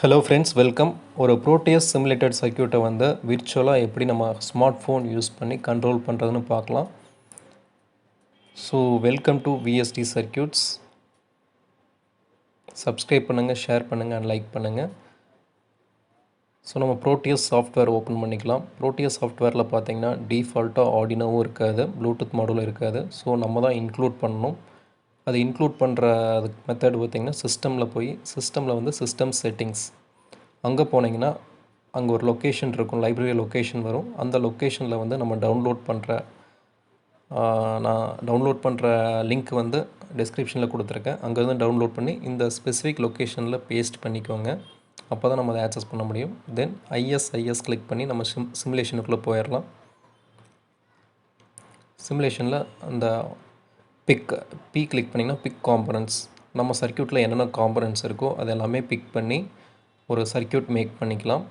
Hello friends, welcome. ஒரு Proteus simulated சர்க்யூட்டை வந்து விர்ச்சுவலாக எப்படி நம்ம ஸ்மார்ட் ஃபோன் யூஸ் பண்ணி கண்ட்ரோல் பண்ணுறதுன்னு பார்க்கலாம். So welcome to VST circuits. Subscribe பண்ணுங்கள், ஷேர் பண்ணுங்கள் அண்ட் லைக் பண்ணுங்கள். ஸோ நம்ம ப்ரோட்டியஸ் சாஃப்ட்வேர் ஓப்பன் பண்ணிக்கலாம். ப்ரோட்டியஸ் சாஃப்ட்வேரில் பார்த்தீங்கன்னா டிஃபால்ட்டாக ஆர்டினோவும் இருக்காது, ப்ளூடூத் மாடலும் இருக்காது. ஸோ நம்ம தான் இன்க்ளூட் பண்ணணும். அது இன்க்ளூட் பண்ணுற அதுக்கு மெத்தட் பார்த்திங்கன்னா சிஸ்டமில் வந்து சிஸ்டம் செட்டிங்ஸ் அங்கே போனீங்கன்னா அங்கே ஒரு லொக்கேஷன் இருக்கும், லைப்ரரி லொக்கேஷன் வரும். அந்த லொக்கேஷனில் வந்து நம்ம நான் டவுன்லோட் பண்ணுற லிங்க் வந்து டிஸ்கிரிப்ஷனில் கொடுத்துருக்கேன். அங்கேருந்து டவுன்லோட் பண்ணி இந்த ஸ்பெசிஃபிக் லொக்கேஷனில் பேஸ்ட் பண்ணிக்கோங்க. அப்போ தான் நம்ம அதை ஆக்சஸ் பண்ண முடியும். தென் ஐஎஸ் கிளிக் பண்ணி நம்ம சிமுலேஷனுக்குள்ளே போயிடலாம். சிமுலேஷனில் அந்த பி கிளிக் பண்ணிங்கன்னா பிக் காம்பனன்ட்ஸ், நம்ம சர்க்யூட்டில் என்னென்ன காம்பனன்ட்ஸ் இருக்கோ அது எல்லாமே பிக் பண்ணி ஒரு சர்க்யூட் மேக் பண்ணிக்கலாம்.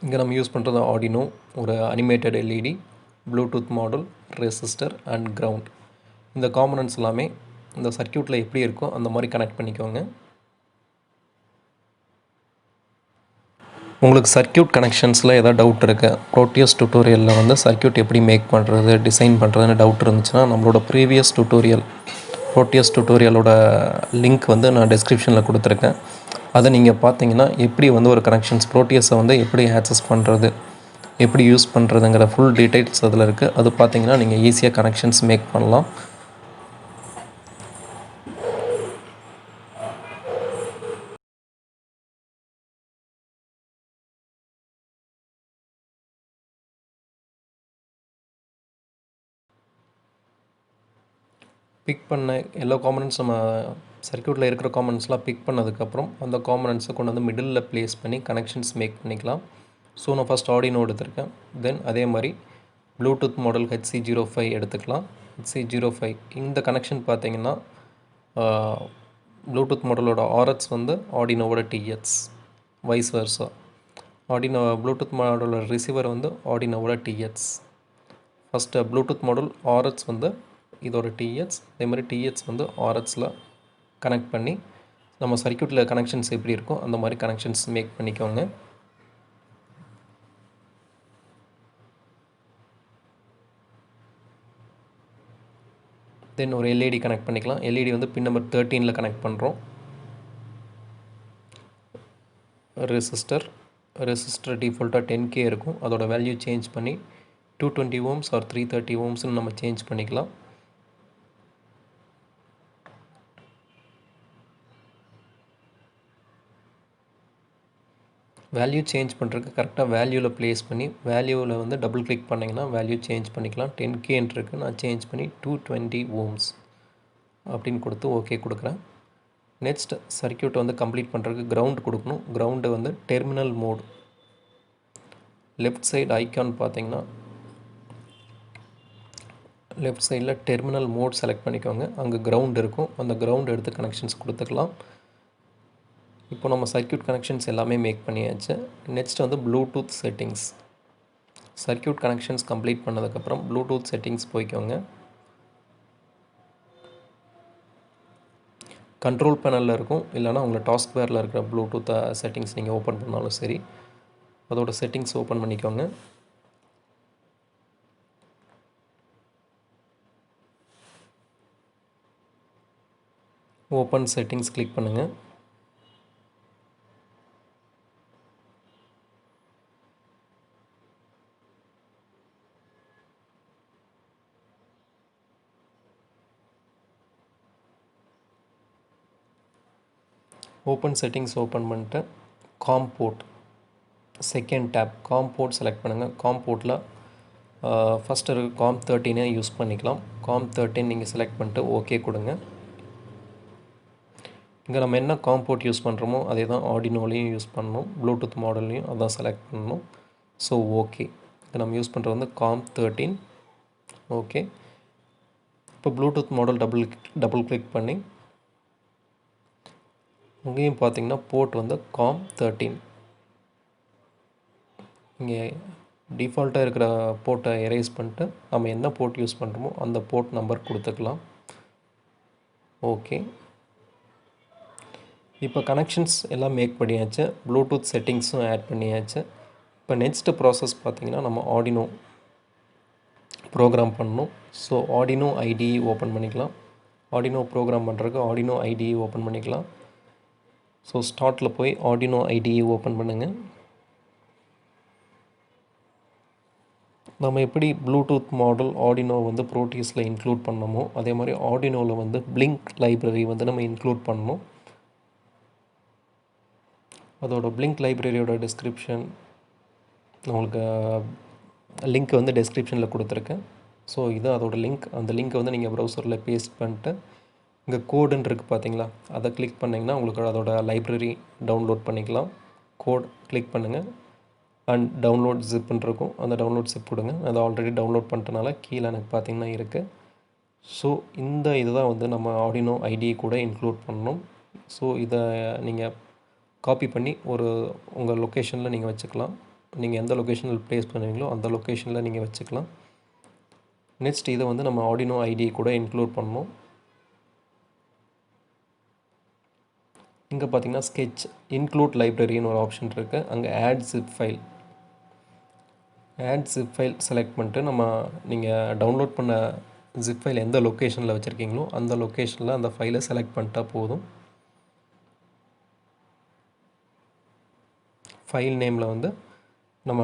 இங்கே நம்ம யூஸ் பண்ணுறது ஆர்டினோ, ஒரு animated LED, Bluetooth model, resistor and ground. இந்த காம்பனன்ட்ஸ் எல்லாமே இந்த சர்க்யூட்டில் எப்படி இருக்கோ அந்த மாதிரி கனெக்ட் பண்ணிக்கோங்க. உங்களுக்கு சர்க்யூட் கனெக்ஷன்ஸில் ஏதாவது டவுட் இருக்குது, ப்ரோட்டியஸ் டியூட்டோரியலில் வந்து சர்க்யூட் எப்படி மேக் பண்ணுறது, டிசைன் பண்ணுறதுன்னு டவுட் இருந்துச்சுன்னா நம்மளோட ப்ரீவியஸ் ப்ரோட்டியஸ் டியூட்டோரியலோட லிங்க் வந்து நான் டிஸ்கிரிப்ஷனில் கொடுத்துருக்கேன். அதை நீங்கள் பார்த்தீங்கன்னா எப்படி வந்து ஒரு கனெக்ஷன்ஸ் ப்ரோட்டியஸை வந்து எப்படி ஆக்சஸ் பண்ணுறது, எப்படி யூஸ் பண்ணுறதுங்கிற ஃபுல் டீட்டெயில்ஸ் அதில் இருக்குது. அது பார்த்தீங்கன்னா நீங்கள் ஈஸியாக கனெக்ஷன்ஸ் மேக் பண்ணலாம். பிக் பண்ண எல்லா காம்பனன்ட்ஸ் நம்ம சர்க்யூட்டில் இருக்கிற காம்பனன்ட்ஸ்லாம் பிக் பண்ணதுக்கப்புறம் அந்த காம்பனன்ட்ஸை கொண்டு வந்து மிடில் ப்ளேஸ் பண்ணி கனெக்ஷன்ஸ் மேக் பண்ணிக்கலாம். ஸோ நான் ஃபஸ்ட் ஆர்டினோ எடுத்திருக்கேன். தென் அதே மாதிரி ப்ளூடூத் மாடல் HC05 எடுத்துக்கலாம். HC05 இந்த கனெக்ஷன் பார்த்தீங்கன்னா ப்ளூடூத் மாடலோட RX வந்து ஆர்டினோவோட TX, வைஸ் வர்ஸா. ப்ளூடூத் மாடலோட ரிசீவர் வந்து ஆர்டினோவோட TX. First Bluetooth model RX வந்து இதோட TX, அதே மாதிரி TX வந்து RXல கனெக்ட் பண்ணி நம்ம சர்க்யூட்டில் கனெக்ஷன்ஸ் எப்படி இருக்கோ அந்த மாதிரி கனெக்ஷன்ஸ் மேக் பண்ணிக்கோங்க. தென் ஒரு எல்இடி கனெக்ட் பண்ணிக்கலாம். எல்இடி வந்து பின் நம்பர் 13 கனெக்ட் பண்ணுறோம். ரெசிஸ்டர் டிஃபால்ட்டாக 10K இருக்கும். அதோட வேல்யூ சேஞ்ச் பண்ணி 220 ohms ஆர் 330 ohmsன்னு நம்ம சேஞ்ச் பண்ணிக்கலாம். வேல்யூ சேஞ்ச் பண்ணுறதுக்கு கரெக்டாக வேல்யூவில் ப்ளேஸ் பண்ணி வேல்யூவில் வந்து டபுள் கிளிக் பண்ணிங்கன்னா வேல்யூ சேஞ்ச் பண்ணிக்கலாம். 10Kன்னு இருக்குது, நான் சேஞ்ச் பண்ணி 220 ohms அப்படின்னு கொடுத்து ஓகே கொடுக்குறேன். நெக்ஸ்ட் சர்க்யூட்டை வந்து கம்ப்ளீட் பண்ணுறதுக்கு கிரவுண்ட் கொடுக்கணும். கிரவுண்டு வந்து terminal mode left side icon பார்த்தீங்கன்னா லெஃப்ட் சைடில் டெர்மினல் மோட் செலக்ட் பண்ணிக்கோங்க. அங்கே கிரவுண்ட் இருக்கும், அந்த கிரவுண்ட் எடுத்து கனெக்ஷன்ஸ் கொடுத்துக்கலாம். இப்போ நம்ம சர்க்யூட் கனெக்ஷன்ஸ் எல்லாமே மேக் பண்ணியாச்சு. நெக்ஸ்ட் வந்து Bluetooth settings. Circuit connections complete பண்ணதுக்கப்புறம் ப்ளூடூத் செட்டிங்ஸ் போய்க்கோங்க. கண்ட்ரோல் பேனலில் இருக்கும், இல்லைனா உங்கள் டாஸ்க் பேரில் இருக்கிற ப்ளூடூத் செட்டிங்ஸ் நீங்கள் ஓப்பன் பண்ணாலும் சரி, அதோட செட்டிங்ஸ் ஓப்பன் பண்ணிக்கோங்க. ஓப்பன் செட்டிங்ஸ் கிளிக் பண்ணுங்கள். ஓப்பன் செட்டிங்ஸ் ஓப்பன் பண்ணிட்டு comfort second tape comfort select பண்ணுங்கள். காம்போர்ட்டில் ஃபஸ்ட்டு இருக்க COM13 யூஸ் பண்ணிக்கலாம். COM13 நீங்கள் செலக்ட் பண்ணிட்டு ஓகே கொடுங்க. இங்கே நம்ம என்ன காம்போர்ட் யூஸ் பண்ணுறோமோ அதே தான் ஆர்டினோலையும் யூஸ் பண்ணணும், ப்ளூடூத் மாடல்லையும் அதான் செலக்ட் பண்ணணும். ஸோ ஓகே, இதை நம்ம யூஸ் பண்ணுறது வந்து COM13. ஓகே, இப்போ ப்ளூடூத் மாடல் டபுள் கிளிக் பண்ணி இங்கேயும் பார்த்தீங்கன்னா போர்ட் வந்து COM13. இங்கே டிஃபால்ட்டாக இருக்கிற போர்ட்டை எரேஸ் பண்ணிட்டு நம்ம என்ன போர்ட் யூஸ் பண்ணுறோமோ அந்த போர்ட் நம்பர் கொடுத்துக்கலாம். ஓகே, இப்போ கனெக்ஷன்ஸ் எல்லாம் மேக் பண்ணியாச்சு, ப்ளூடூத் செட்டிங்ஸும் ஆட் பண்ணியாச்சு. இப்போ நெக்ஸ்ட்டு ப்ராசஸ் பார்த்திங்கன்னா நம்ம ஆர்டினோ ப்ரோக்ராம் பண்ணணும். ஸோ ஆர்டினோ ஐடிஇ ஓப்பன் பண்ணிக்கலாம். ஆர்டினோ ப்ரோக்ராம் பண்ணுறதுக்கு ஆர்டினோ ஐடிஇ ஓப்பன் பண்ணிக்கலாம். ஸோ ஸ்டார்ட்டில் போய் ஆர்டினோ ஐடிஇ ஓப்பன் பண்ணுங்கள். நம்ம எப்படி ப்ளூடூத் மாடல் ஆர்டினோ வந்து ப்ரோட்டியஸில் இன்க்ளூட் பண்ணமோ அதே மாதிரி ஆர்டினோவில் வந்து பிளிங்க் லைப்ரரி வந்து நம்ம இன்க்ளூட் பண்ணணும். அதோட பிளிங்க் லைப்ரரியோட டிஸ்கிரிப்ஷன் உங்களுக்கு லிங்க் வந்து டெஸ்கிரிப்ஷனில் கொடுத்துருக்கேன். ஸோ இது அதோட லிங்க். அந்த லிங்க்கை வந்து நீங்கள் ப்ரௌசரில் பேஸ்ட் பண்ணிட்டு இங்கே கோடுன்னு இருக்குது பார்த்தீங்களா, அதை கிளிக் பண்ணிங்கன்னா உங்களுக்கு அதோட லைப்ரரி டவுன்லோட் பண்ணிக்கலாம். கோட் கிளிக் பண்ணுங்கள் அண்ட் டவுன்லோட் ஜிப்புன்னு இருக்கும், அந்த டவுன்லோட் ஜிப் கொடுங்க. அதை ஆல்ரெடி டவுன்லோட் பண்ணிட்டனால கீழே எனக்கு பார்த்திங்கன்னா இருக்குது. ஸோ இந்த இதுதான் வந்து நம்ம ஆர்டினோ ஐடியை கூட இன்க்ளூட் பண்ணணும். ஸோ இதை நீங்கள் காப்பி பண்ணி உங்கள் லொக்கேஷனில் நீங்கள் வச்சுக்கலாம். நீங்கள் எந்த லொக்கேஷனில் ப்ளேஸ் பண்ணுவீங்களோ அந்த லொக்கேஷனில் நீங்கள் வச்சுக்கலாம். நெக்ஸ்ட் இதை வந்து நம்ம ஆர்டினோ ஐடி கூட இன்க்ளூட் பண்ணணும். இங்கே பார்த்தீங்கன்னா ஸ்கெட்ச் இன்க்ளூட் லைப்ரரின்னு ஒரு ஆப்ஷன் இருக்குது. அங்கே ஆட் ஜிப் ஃபைல் செலக்ட் பண்ணிட்டு நீங்கள் டவுன்லோட் பண்ண ஜிப் ஃபைல் எந்த லொக்கேஷனில் வச்சுருக்கீங்களோ அந்த லொக்கேஷனில் அந்த ஃபைலை செலக்ட் பண்ணிட்டா போதும். ஃபைல் நேமில் வந்து நம்ம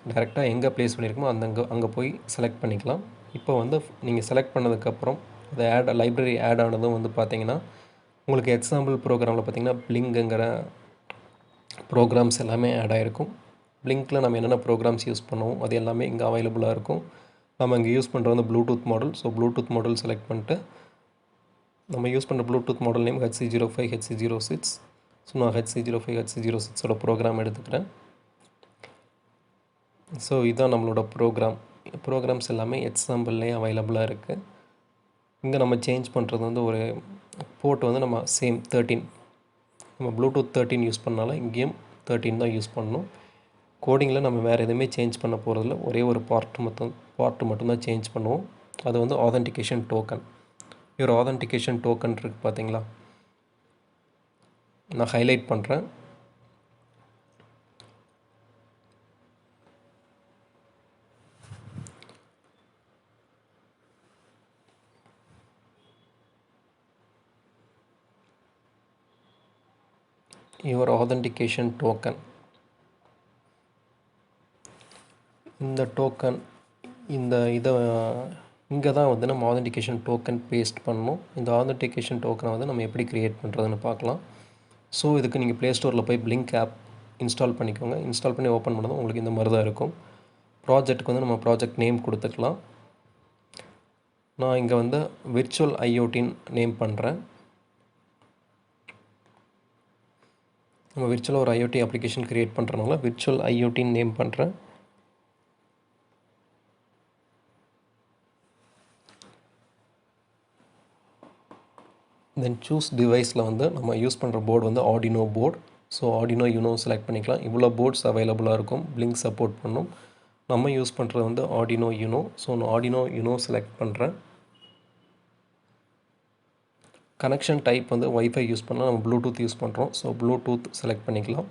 டைரெக்டாக எங்கே ப்ளேஸ் பண்ணியிருக்கோமோ அங்கே போய் செலக்ட் பண்ணிக்கலாம். இப்போ வந்து நீங்கள் செலக்ட் பண்ணதுக்கப்புறம் அந்த லைப்ரரி ஆட் ஆனதும் வந்து பார்த்திங்கன்னா உங்களுக்கு எக்ஸாம்பிள் ப்ரோக்ராமில் பார்த்திங்கன்னா பிளிங்குங்கிற ப்ரோக்ராம்ஸ் எல்லாமே ஆட் ஆகிருக்கும். பிளிங்கில் நம்ம என்னென்ன ப்ரோக்ராம்ஸ் யூஸ் பண்ணுவோம் அது எல்லாமே இங்கே அவைலபிளாக இருக்கும். நம்ம இங்கே யூஸ் பண்ணுற வந்து Bluetooth model. So Bluetooth model select பண்ணிட்டு நம்ம யூஸ் பண்ணுற Bluetooth model name HC05 HC06. So நான் HC05 HC06ஓட ப்ரோக்ராம் எடுத்துக்கிறேன். ஸோ இதுதான் நம்மளோட ப்ரோக்ராம்ஸ் எல்லாமே எக்ஸாம்பிள்லேயே அவைலபிளாக இருக்குது. இங்கே நம்ம சேஞ்ச் பண்ணுறது வந்து ஒரு போர்ட் வந்து நம்ம சேம் 13, நம்ம ப்ளூடூத் 13 யூஸ் பண்ணாலும் இங்கேயும் 13 தான் யூஸ் பண்ணணும். கோடிங்கில் நம்ம வேறு எதுவுமே சேஞ்ச் பண்ண போகிறதில்ல, ஒரே ஒரு பார்ட்டு மட்டும்தான் சேஞ்ச் பண்ணுவோம். அது வந்து ஆதென்டிகேஷன் டோக்கன். ஒரு ஆதென்டிகேஷன் டோக்கன் இருக்குது பார்த்தீங்களா, நான் ஹைலைட் பண்ணுறேன். யுவர் ஆதென்டிகேஷன் டோக்கன், இந்த டோக்கன் இதை இங்கே தான் வந்து நம்ம ஆதென்டிகேஷன் டோக்கன் பேஸ்ட் பண்ணணும். இந்த ஆதென்டிகேஷன் டோக்கனை வந்து நம்ம எப்படி க்ரியேட் பண்ணுறதுன்னு பார்க்கலாம். ஸோ இதுக்கு நீங்கள் ப்ளே ஸ்டோரில் போய் பிளிங்க் ஆப் இன்ஸ்டால் பண்ணிக்கோங்க. இன்ஸ்டால் பண்ணி ஓப்பன் பண்ணதும் உங்களுக்கு இந்த மாதிரி தான் இருக்கும். ப்ராஜெக்ட்டுக்கு வந்து நம்ம ப்ராஜெக்ட் நேம் கொடுத்துக்கலாம். நான் இங்கே வந்து விர்ச்சுவல் ஐஓடின்னு நேம் பண்ணுறேன். நம்ம விர்ச்சுவலாக ஒரு ஐஓடி அப்ளிகேஷன் க்ரியேட் பண்ணுறதுனால விர்ச்சுவல் ஐஓடின்னு நேம் பண்ணுறேன். தென் சூஸ் டிவைஸில் வந்து நம்ம யூஸ் பண்ணுற போர்டு வந்து Arduino board. So Arduino you know select பண்ணிக்கலாம். இவ்வளோ போர்ட்ஸ் அவைலபிளாக இருக்கும், பிளிங்க் சப்போர்ட் பண்ணும். நம்ம யூஸ் பண்ணுறது வந்து ஆர்டினோ யூனோ. ஸோ நான் ஆர்டினோ யூனோ செலக்ட் பண்ணுறேன். கனெக்ஷன் டைப் வந்து வைஃபை யூஸ் பண்ணால் நம்ம ப்ளூடூத் யூஸ் பண்ணுறோம். ஸோ ப்ளூடூத் செலக்ட் பண்ணிக்கலாம்.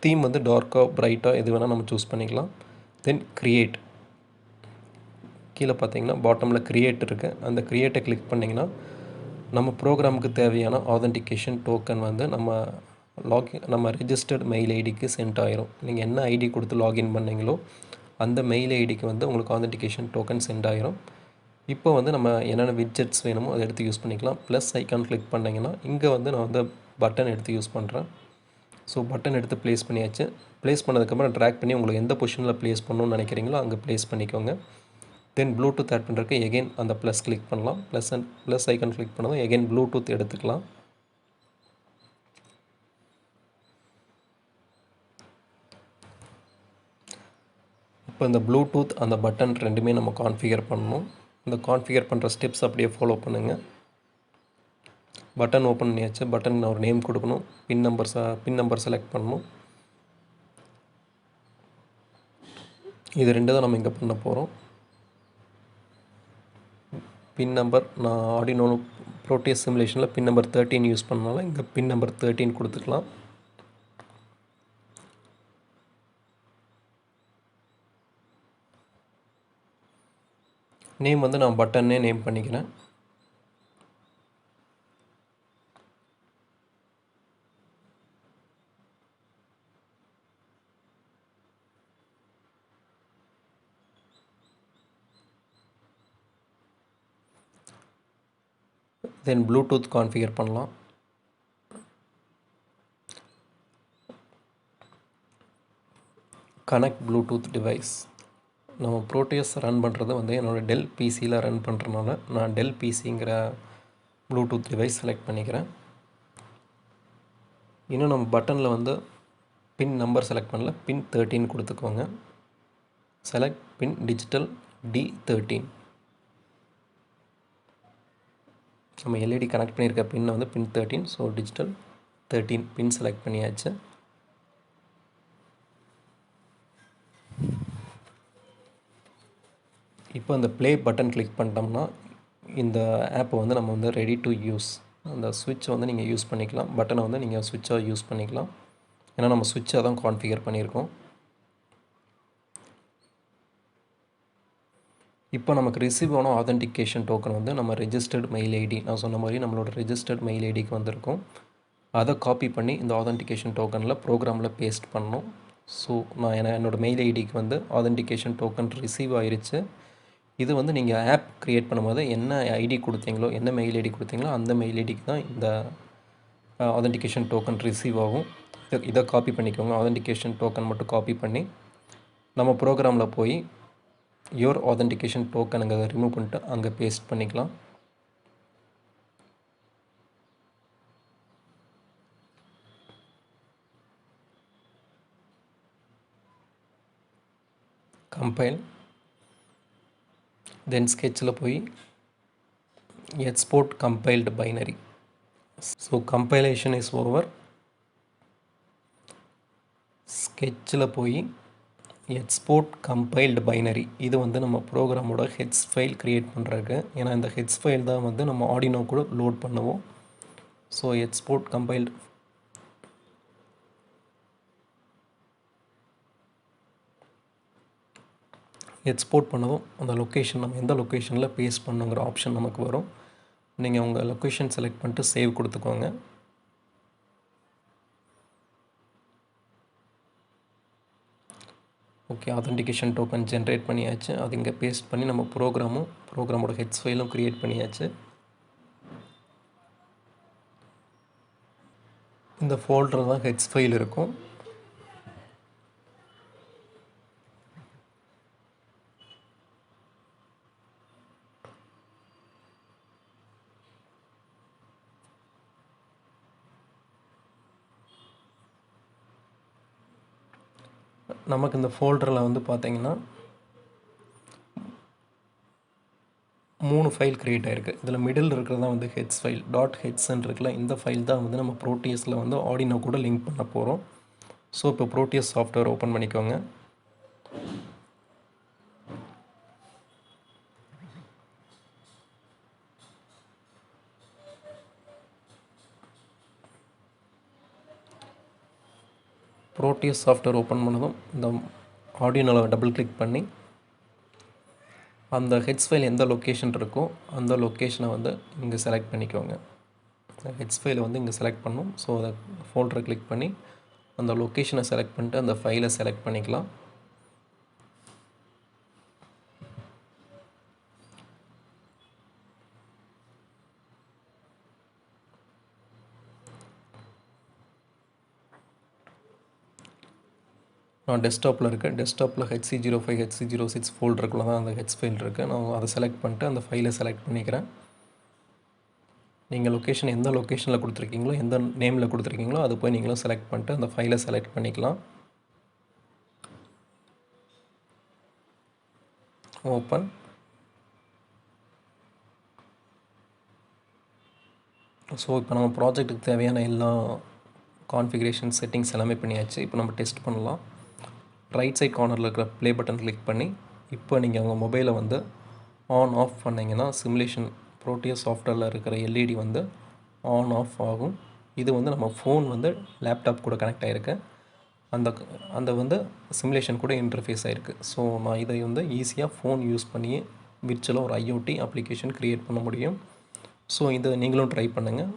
தீம் வந்து டார்க்காக பிரைட்டாக எது வேணால் நம்ம சூஸ் பண்ணிக்கலாம். தென் க்ரியேட், கீழே பார்த்தீங்கன்னா பாட்டமில் க்ரியேட் இருக்குது. அந்த க்ரியேட்டை கிளிக் பண்ணிங்கன்னா நம்ம ப்ரோக்ராமுக்கு தேவையான ஆதென்டிகேஷன் டோக்கன் வந்து நம்ம ரெஜிஸ்டர்ட் மெயில் ஐடிக்கு சென்ட் ஆயிரும். நீங்கள் என்ன ஐடி கொடுத்து லாகின் பண்ணீங்களோ அந்த மெயில் ஐடிக்கு வந்து உங்களுக்கு ஆதென்டிகேஷன் டோக்கன் சென்ட் ஆயிரும். இப்போ வந்து நம்ம என்னென்ன விட்ஜெட்ஸ் வேணுமோ அதை எடுத்து யூஸ் பண்ணிக்கலாம். ப்ளஸ் ஐக்கான் கிளிக் பண்ணிங்கன்னா இங்கே வந்து நான் வந்து பட்டன் எடுத்து யூஸ் பண்ணுறேன். ஸோ பட்டன் எடுத்து ப்ளேஸ் பண்ணியாச்சு. ப்ளேஸ் பண்ணதுக்கப்புறம் ட்ராக் பண்ணி உங்களுக்கு எந்த பொசிஷனில் ப்ளேஸ் பண்ணணும்னு நினைக்கிறீங்களோ அங்கே ப்ளேஸ் பண்ணிக்கோங்க. தென் ப்ளூடூத் ஆட் பண்ணுறதுக்கு எகெயின் அந்த ப்ளஸ் கிளிக் பண்ணலாம். ப்ளஸ் ஐக்கான் கிளிக் பண்ணதும் எகெயின் ப்ளூடூத் எடுத்துக்கலாம். இப்போ இந்த ப்ளூடூத் அந்த பட்டன் ரெண்டுமே நம்ம கான்ஃபிகர் பண்ணணும். இந்த கான்ஃபிகர் பண்ணுற ஸ்டெப்ஸ் அப்படியே ஃபாலோ பண்ணுங்கள். பட்டன் ஓப்பன் பண்ணியாச்சு. பட்டன் ஒரு நேம் கொடுக்கணும். பின் நம்பர் செலக்ட் பண்ணணும். இது ரெண்டு தான் நம்ம இங்கே பண்ண போகிறோம். பின் நம்பர் நான் ஆர்டினோ ப்ரோட்டியஸ் சிமுலேஷனில் பின் நம்பர் 13 யூஸ் பண்ணனால இங்கே பின் நம்பர் 13 கொடுத்துக்கலாம். நேம் வந்து நான் பட்டன்னே நேம் பண்ணிக்கிறேன். தென் ப்ளூடூத் கான்ஃபிகர் பண்ணலாம். Connect Bluetooth device. நம்ம ப்ரோட்டியஸ் ரன் பண்ணுறது வந்து என்னோடய டெல் பிசியில் ரன் பண்ணுறதுனால நான் டெல் பிசிங்கிற ப்ளூடூத் டிவைஸ் செலக்ட் பண்ணிக்கிறேன். இன்னும் நம்ம பட்டனில் வந்து பின் நம்பர் செலக்ட் பண்ணல, பின் 13 கொடுத்துக்கோங்க. செலக்ட் பின் டிஜிட்டல் D13. நம்ம எல்இடி கனெக்ட் பண்ணியிருக்க பின்னை வந்து பின் 13, ஸோ டிஜிட்டல் 13 பின் செலக்ட் பண்ணியாச்சு. இப்போ அந்த ப்ளே பட்டன் கிளிக் பண்ணிட்டோம்னா இந்த ஆப்பை வந்து நம்ம வந்து ரெடி டு யூஸ். அந்த சுவிட்சை வந்து நீங்கள் யூஸ் பண்ணிக்கலாம், பட்டனை வந்து நீங்கள் சுவிட்சாக யூஸ் பண்ணிக்கலாம். ஏன்னா நம்ம சுவிட்சாக தான் கான்ஃபிகர் பண்ணியிருக்கோம். இப்போ நமக்கு ரிசீவ் ஆன ஆதென்டிகேஷன் டோக்கன் வந்து நம்ம ரெஜிஸ்டர்ட் மெயில் ஐடி, நான் சொன்ன மாதிரி நம்மளோட ரெஜிஸ்டர்ட் மெயில் ஐடிக்கு வந்திருக்கும். அதை காப்பி பண்ணி இந்த ஆதென்டிகேஷன் டோக்கனில் ப்ரோக்ராமில் பேஸ்ட் பண்ணணும். ஸோ நான் என்னோடய மெயில் ஐடிக்கு வந்து ஆதென்டிகேஷன் டோக்கன் ரிசீவ் ஆயிடுச்சு. இது வந்து நீங்கள் ஆப் க்ரியேட் பண்ணும்போது என்ன ஐடி கொடுத்தீங்களோ, என்ன மெயில் ஐடி கொடுத்தீங்களோ அந்த மெயில் ஐடிக்கு தான் இந்த ஆதென்டிகேஷன் டோக்கன் ரிசீவ் ஆகும். இதை காப்பி பண்ணிக்கோங்க. ஆதென்டிகேஷன் டோக்கன் மட்டும் காப்பி பண்ணி நம்ம ப்ரோக்ராமில் போய் யோர் ஆதென்டிகேஷன் டோக்கன் அங்கே ரிமூவ் பண்ணிட்டு அங்கே பேஸ்ட் பண்ணிக்கலாம். கம்பைல். தென் ஸ்கெட்சில் போய் export compiled binary. So compilation is over. ஸ்கெட்சில் போய் எக்ஸ்போர்ட் கம்பைல்டு பைனரி, இது வந்து நம்ம ப்ரோக்ராமோட ஹெட்ஸ் ஃபைல் க்ரியேட் பண்ணுறதுக்கு. ஏன்னா இந்த ஹெட்ஸ் ஃபைல் தான் வந்து நம்ம ஆர்டினோ கூட லோட் பண்ணுவோம். ஸோ எக்ஸ்போர்ட் கம்பைல்டு எக்ஸ்போர்ட் பண்ணதும் அந்த லொக்கேஷன் நம்ம எந்த லொக்கேஷனில் பேஸ்ட் பண்ணுங்கிற ஆப்ஷன் நமக்கு வரும். நீங்கள் உங்கள் லொக்கேஷன் செலக்ட் பண்ணிட்டு சேவ் கொடுத்துக்கோங்க. ஓகே, ஆதென்டிகேஷன் டோக்கன் ஜென்ரேட் பண்ணியாச்சு. அது இங்கே பேஸ்ட் பண்ணி நம்ம ப்ரோக்ராமோட ஹெட்ஸ் ஃபைலும் க்ரியேட் பண்ணியாச்சு. இந்த ஃபோல்டர் தான் ஹெட்ஸ் ஃபைல் இருக்கும். நமக்கு இந்த ஃபோல்டரில் வந்து பார்த்திங்கன்னா 3 ஃபைல் க்ரியேட் ஆகிருக்கு. இதில் மிடில் இருக்கிறது தான் வந்து ஹெட்ஸ் ஃபைல். .hetsன்னு இருக்குல்ல, இந்த ஃபைல் தான் வந்து நம்ம ப்ரோட்டியஸில் வந்து ஆர்டினோ கூட லிங்க் பண்ண போகிறோம். ஸோ இப்போ ப்ரோட்டியஸ் சாஃப்ட்வேர் ஓப்பன் பண்ணிக்கோங்க. ப்ரோட்டியஸ் சாஃப்ட்வேர் ஓப்பன் பண்ணதும் இந்த ஆர்டினோவில் டபுள் கிளிக் பண்ணி அந்த ஹெட்ஸ் ஃபைல் எந்த லொக்கேஷன் இருக்கோ அந்த லொக்கேஷனை வந்து இங்கே செலக்ட் பண்ணிக்கோங்க. ஹெட்ஸ் ஃபைலை வந்து இங்கே செலக்ட் பண்ணணும். ஸோ அதை ஃபோல்டரை கிளிக் பண்ணி அந்த லொக்கேஷனை செலக்ட் பண்ணிட்டு அந்த ஃபைலை செலக்ட் பண்ணிக்கலாம். நான் டெஸ்க்டாப்பில் இருக்கேன். டெஸ்க்டாப்பில் HC05 HC06 ஃபோல்டருக்குள்ளே தான் அந்த ஹெட்ஸ் ஃபைல் இருக்குது. நான் அதை செலக்ட் பண்ணிட்டு அந்த ஃபைலை செலக்ட் பண்ணிக்கிறேன். நீங்கள் லொக்கேஷன் எந்த லொக்கேஷனில் கொடுத்துருக்கீங்களோ, எந்த நேமில் கொடுத்துருக்கீங்களோ அது போய் நீங்களும் செலக்ட் பண்ணிட்டு அந்த ஃபைலை செலக்ட் பண்ணிக்கலாம். ஓப்பன். ஸோ இப்போ நம்ம ப்ராஜெக்ட்டுக்கு தேவையான எல்லா கான்ஃபிகரேஷன் செட்டிங்ஸ் எல்லாமே பண்ணியாச்சு. இப்போ நம்ம டெஸ்ட் பண்ணலாம். ரைட் சைட் கார்னரில் இருக்கிற ப்ளே பட்டன் கிளிக் பண்ணி இப்போ நீங்கள் உங்கள் மொபைலை வந்து ஆன் ஆஃப் பண்ணிங்கன்னா சிமுலேஷன் ப்ரோட்டியஸ் சாஃப்ட்வேரில் இருக்கிற எல்இடி வந்து ஆன் ஆஃப் ஆகும். இது வந்து நம்ம ஃபோன் வந்து லேப்டாப் கூட கனெக்ட் ஆகிருக்கு. அந்த அந்த வந்து சிமுலேஷன் கூட இன்டர்ஃபேஸ் ஆகிருக்கு. ஸோ நான் இதை வந்து ஈஸியாக ஃபோன் யூஸ் பண்ணியே விர்ச்சுவலாக ஒரு ஐஓடி அப்ளிகேஷன் க்ரியேட் பண்ண முடியும். ஸோ இதை நீங்களும் ட்ரை பண்ணுங்கள்.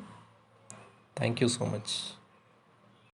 Thank you so much.